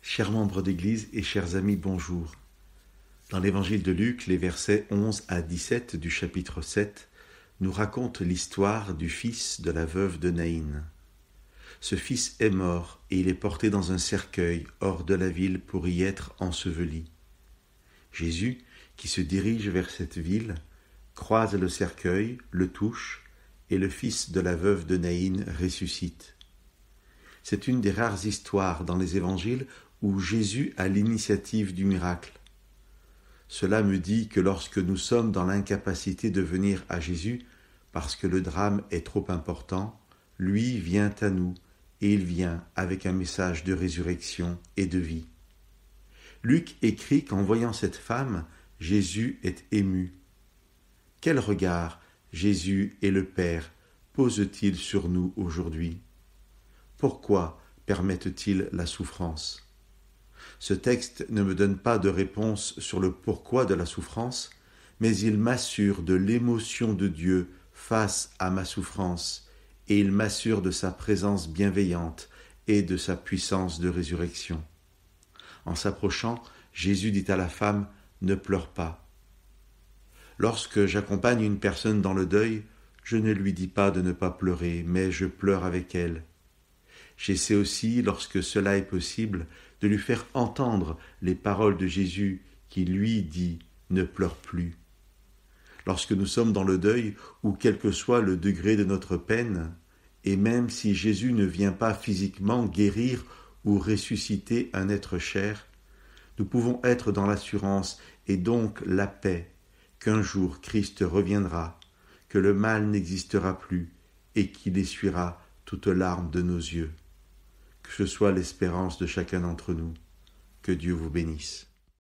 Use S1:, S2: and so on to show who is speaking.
S1: Chers membres d'Église et chers amis, bonjour. Dans l'Évangile de Luc, les versets 11 à 17 du chapitre 7 nous racontent l'histoire du fils de la veuve de Naïn. Ce fils est mort et il est porté dans un cercueil hors de la ville pour y être enseveli. Jésus, qui se dirige vers cette ville, croise le cercueil, le touche, et le fils de la veuve de Naïn ressuscite. C'est une des rares histoires dans les évangiles où Jésus a l'initiative du miracle. Cela me dit que lorsque nous sommes dans l'incapacité de venir à Jésus, parce que le drame est trop important, lui vient à nous, et il vient avec un message de résurrection et de vie. Luc écrit qu'en voyant cette femme, Jésus est ému. Quel regard Jésus et le Père posent-ils sur nous aujourd'hui ? Pourquoi permettent-ils la souffrance ? Ce texte ne me donne pas de réponse sur le pourquoi de la souffrance, mais il m'assure de l'émotion de Dieu face à ma souffrance, et il m'assure de sa présence bienveillante et de sa puissance de résurrection. En s'approchant, Jésus dit à la femme « Ne pleure pas ». Lorsque j'accompagne une personne dans le deuil, je ne lui dis pas de ne pas pleurer, mais je pleure avec elle. J'essaie aussi, lorsque cela est possible, de lui faire entendre les paroles de Jésus qui lui dit « Ne pleure plus ». Lorsque nous sommes dans le deuil, ou quel que soit le degré de notre peine, et même si Jésus ne vient pas physiquement guérir ou ressusciter un être cher, nous pouvons être dans l'assurance et donc la paix qu'un jour Christ reviendra, que le mal n'existera plus et qu'il essuiera toute larme de nos yeux. Que ce soit l'espérance de chacun d'entre nous. Que Dieu vous bénisse.